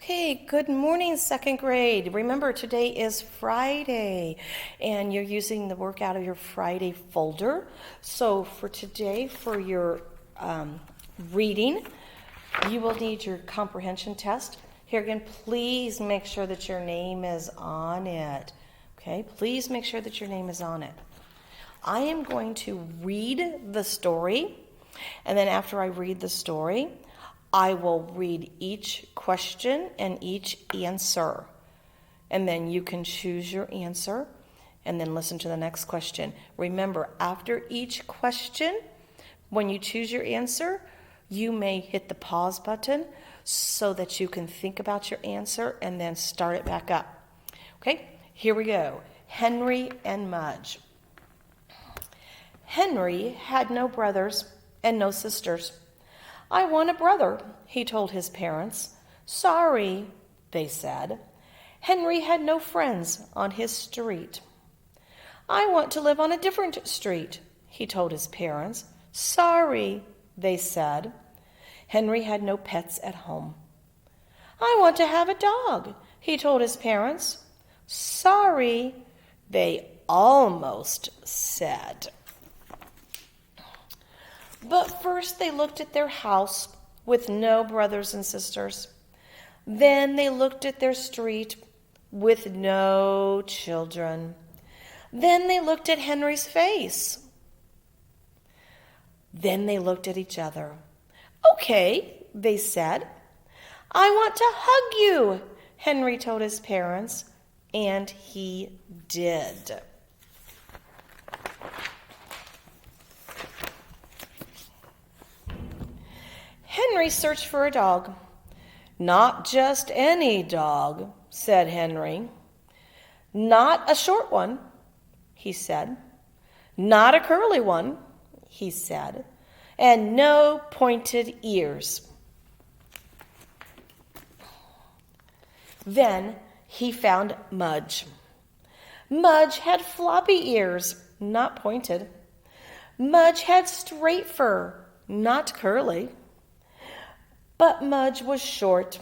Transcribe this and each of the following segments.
Okay, good morning, second grade. Remember, today is Friday, and you're using the work out of your Friday folder. So for today, for your reading, you will need your comprehension test. Here again, please make sure that your name is on it. Okay, please make sure that your name is on it. I am going to read the story, and then after I read the story, I will read each question and each answer. And then you can choose your answer and then listen to the next question. Remember, after each question, when you choose your answer, you may hit the pause button so that you can think about your answer and then start it back up. Okay, here we go. Henry and Mudge. Henry had no brothers and no sisters. "I want a brother," he told his parents. "Sorry," they said. Henry had no friends on his street. "I want to live on a different street," he told his parents. "Sorry," they said. Henry had no pets at home. "I want to have a dog," he told his parents. "Sorry," they almost said. But first they looked at their house with no brothers and sisters. Then they looked at their street with no children. Then they looked at Henry's face. Then they looked at each other. "Okay," they said. "I want to hug you," Henry told his parents, and he did. Henry searched for a dog. "Not just any dog," said Henry. "Not a short one," he said. "Not a curly one," he said. "And no pointed ears." Then he found Mudge. Mudge had floppy ears, not pointed. Mudge had straight fur, not curly. But Mudge was short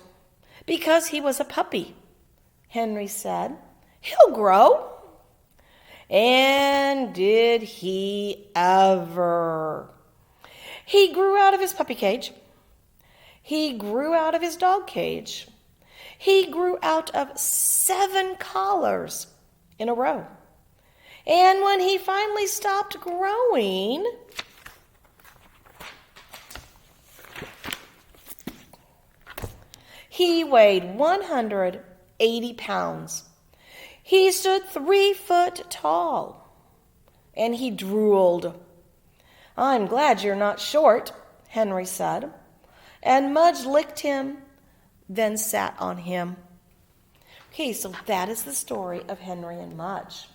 because he was a puppy. Henry said, "He'll grow." And did he ever? He grew out of his puppy cage. He grew out of his dog cage. He grew out of 7 collars in a row. And when he finally stopped growing, he weighed 180 pounds. He stood 3 foot tall, and he drooled. "I'm glad you're not short," Henry said. And Mudge licked him, then sat on him. Okay, so that is the story of Henry and Mudge.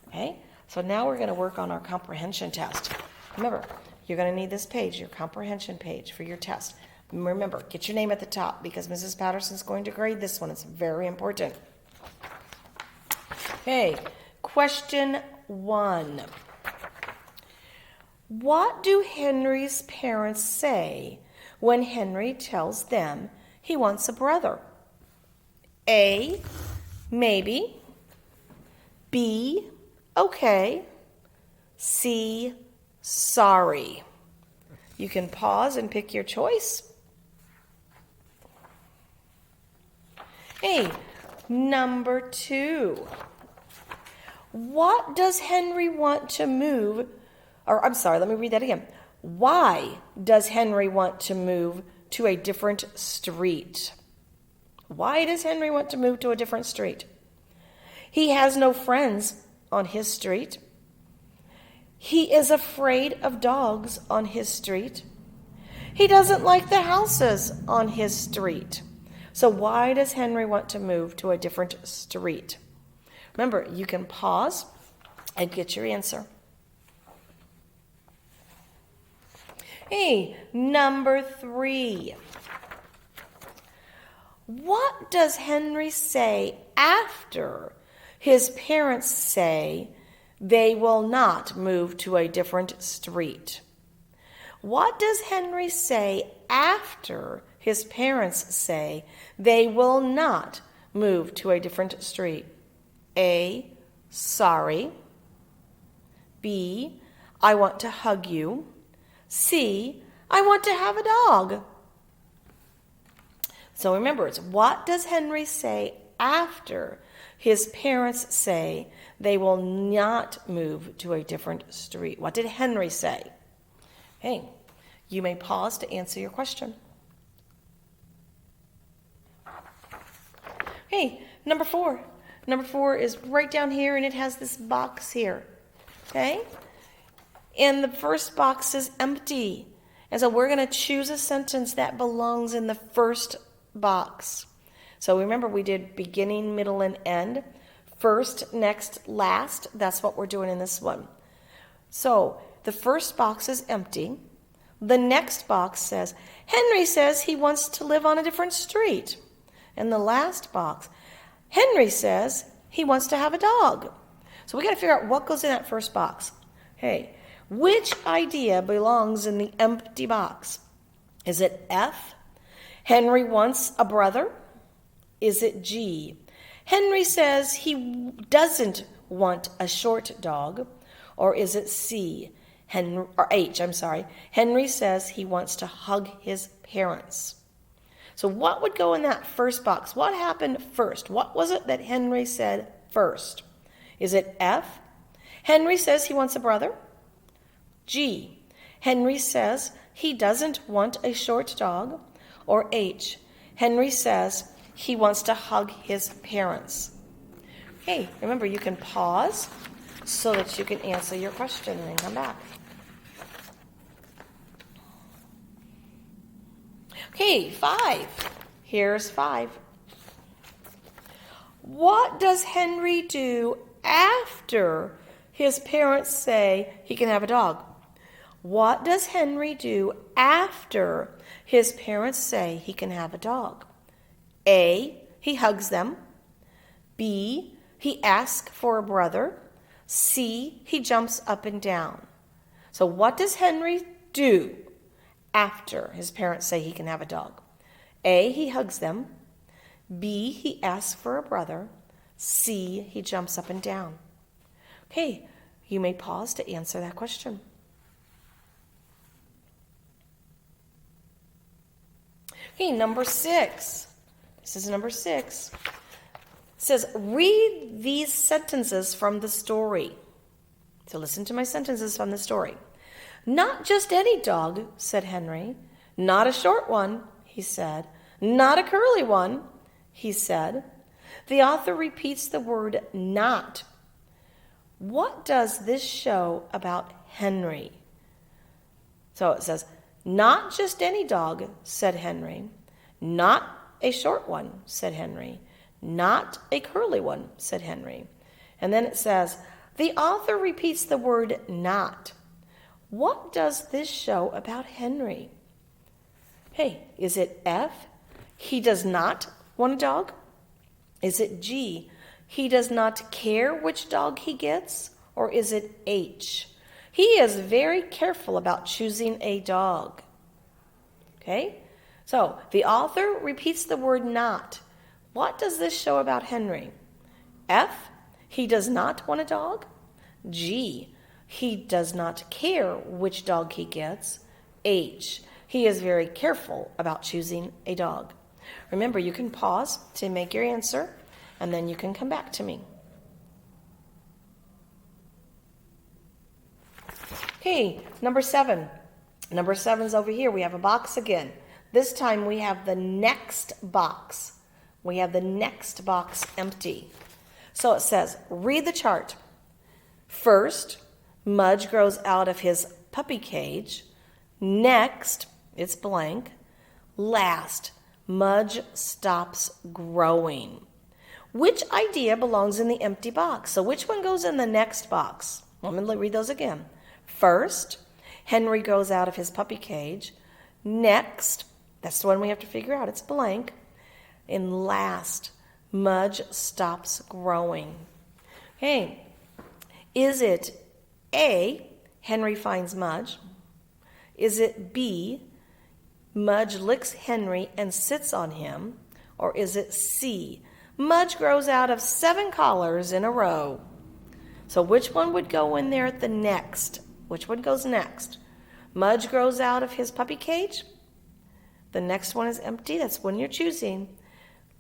Okay, so now we're going to work on our comprehension test. Remember, you're going to need this page, your comprehension page for your test. Remember, get your name at the top because Mrs. Patterson's going to grade this one. It's very important. Okay, question 1. What do Henry's parents say when Henry tells them he wants a brother? A, maybe. B, okay. C, sorry. You can pause and pick your choice. Hey, number 2. What does Henry want to move? Let me read that again. Why does Henry want to move to a different street? Why does Henry want to move to a different street? He has no friends on his street. He is afraid of dogs on his street. He doesn't like the houses on his street. So why does Henry want to move to a different street? Remember, you can pause and get your answer. Hey, number 3. What does Henry say after his parents say they will not move to a different street? What does Henry say after his parents say they will not move to a different street? A, sorry. B, I want to hug you. C, I want to have a dog. So remember, it's what does Henry say after his parents say they will not move to a different street? What did Henry say? Hey, you may pause to answer your question. Hey, number 4. Number 4 is right down here, and it has this box here. Okay? And the first box is empty. And so we're going to choose a sentence that belongs in the first box. So remember, we did beginning, middle, and end. First, next, last. That's what we're doing in this one. So the first box is empty. The next box says, Henry says he wants to live on a different street. And the last box, Henry says he wants to have a dog. So we got to figure out what goes in that first box. Hey, which idea belongs in the empty box? Is it F, Henry wants a brother? Is it G, Henry says he doesn't want a short dog? Or is it C, H, Henry says he wants to hug his parents? So what would go in that first box? What happened first? What was it that Henry said first? Is it F, Henry says he wants a brother? G, Henry says he doesn't want a short dog? Or H, Henry says he wants to hug his parents? Okay, remember, you can pause so that you can answer your question and then come back. Okay, 5. Here's 5. What does Henry do after his parents say he can have a dog? What does Henry do after his parents say he can have a dog? A, he hugs them. B, he asks for a brother. C, he jumps up and down. So what does Henry do after his parents say he can have a dog? A, he hugs them. B, he asks for a brother. C, he jumps up and down. Okay, you may pause to answer that question. Okay, number 6. This is number 6. It says, read these sentences from the story. So listen to my sentences from the story. Not just any dog, said Henry. Not a short one, he said. Not a curly one, he said. The author repeats the word not. What does this show about Henry? So it says, not just any dog, said Henry. Not a short one, said Henry. Not a curly one, said Henry. And then it says, the author repeats the word not. What does this show about Henry? Hey, is it F, he does not want a dog? Is it G, he does not care which dog he gets? Or is it H, he is very careful about choosing a dog? Okay, so the author repeats the word not. What does this show about Henry? F, he does not want a dog. G, he does not care which dog he gets. H, he is very careful about choosing a dog. Remember, you can pause to make your answer, and then you can come back to me. Okay, number 7. Number 7's over here. We have a box again. This time we have the next box. We have the next box empty. So it says, read the chart. First, Mudge grows out of his puppy cage. Next, it's blank. Last, Mudge stops growing. Which idea belongs in the empty box? So which one goes in the next box? Well, I'm going to read those again. First, Henry grows out of his puppy cage. Next, that's the one we have to figure out. It's blank. And last, Mudge stops growing. Okay, is it A, Henry finds Mudge? Is it B, Mudge licks Henry and sits on him? Or is it C, Mudge grows out of 7 collars in a row? So which one would go in there at the next? Which one goes next? Mudge grows out of his puppy cage? The next one is empty. That's when you're choosing.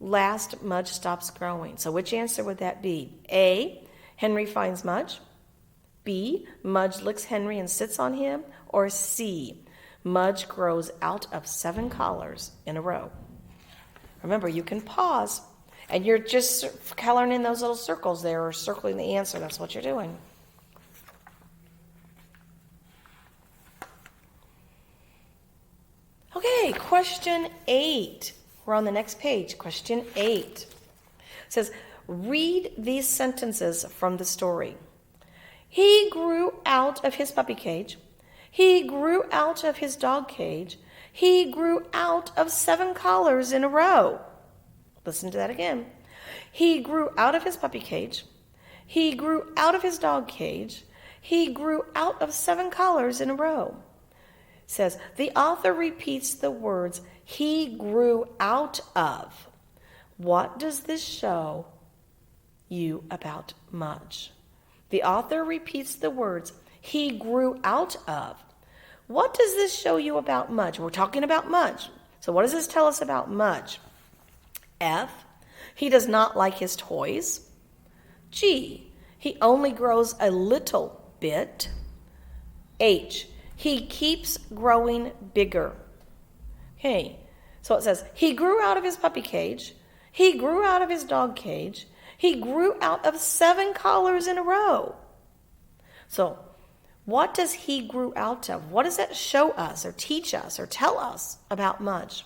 Last, Mudge stops growing. So which answer would that be? A, Henry finds Mudge. B, Mudge licks Henry and sits on him. Or C, Mudge grows out of 7 collars in a row. Remember, you can pause, and you're just coloring in those little circles there, or circling the answer. That's what you're doing. Okay, question 8. We're on the next page. Question 8. It says, read these sentences from the story. He grew out of his puppy cage. He grew out of his dog cage. He grew out of 7 collars in a row. Listen to that again. He grew out of his puppy cage. He grew out of his dog cage. He grew out of 7 collars in a row. It says, the author repeats the words, he grew out of. What does this show you about Mudge? The author repeats the words, he grew out of. What does this show you about Mudge? We're talking about Mudge. So what does this tell us about Mudge? F, he does not like his toys. G, he only grows a little bit. H, he keeps growing bigger. Okay, so it says, he grew out of his puppy cage. He grew out of his dog cage. He grew out of 7 collars in a row. So, what does he grew out of? What does that show us or teach us or tell us about Mudge?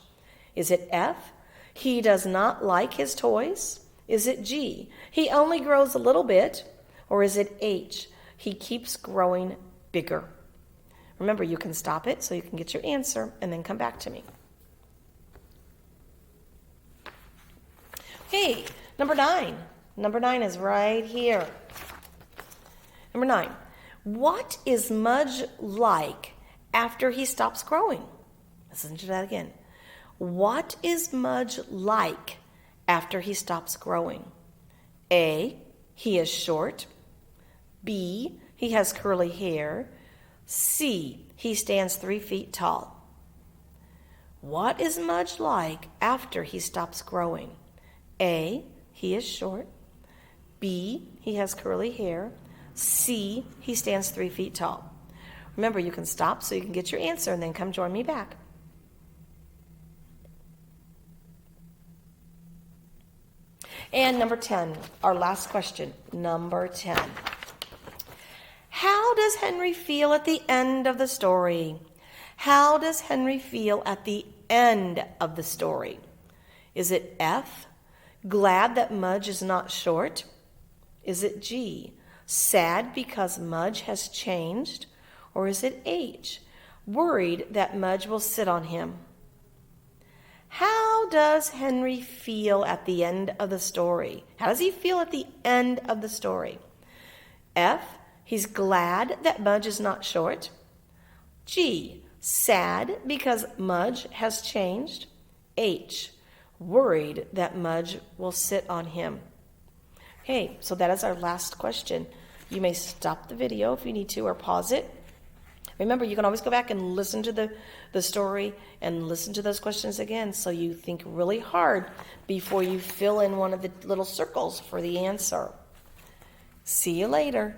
Is it F, he does not like his toys? Is it G, he only grows a little bit? Or is it H, he keeps growing bigger? Remember, you can stop it so you can get your answer and then come back to me. Okay, number 9. Number 9 is right here. Number 9. What is Mudge like after he stops growing? Listen to that again. What is Mudge like after he stops growing? A, he is short. B, he has curly hair. C, he stands 3 feet tall. What is Mudge like after he stops growing? A, he is short. B, he has curly hair. C, he stands 3 feet tall. Remember, you can stop so you can get your answer and then come join me back. And number 10, our last question, number 10. How does Henry feel at the end of the story? How does Henry feel at the end of the story? Is it F, glad that Mudge is not short? Is it G, sad because Mudge has changed? Or is it H, worried that Mudge will sit on him? How does Henry feel at the end of the story? How does he feel at the end of the story? F, he's glad that Mudge is not short. G, sad because Mudge has changed. H, worried that Mudge will sit on him. Okay, so that is our last question. You may stop the video if you need to or pause it. Remember, you can always go back and listen to the story and listen to those questions again so you think really hard before you fill in one of the little circles for the answer. See you later.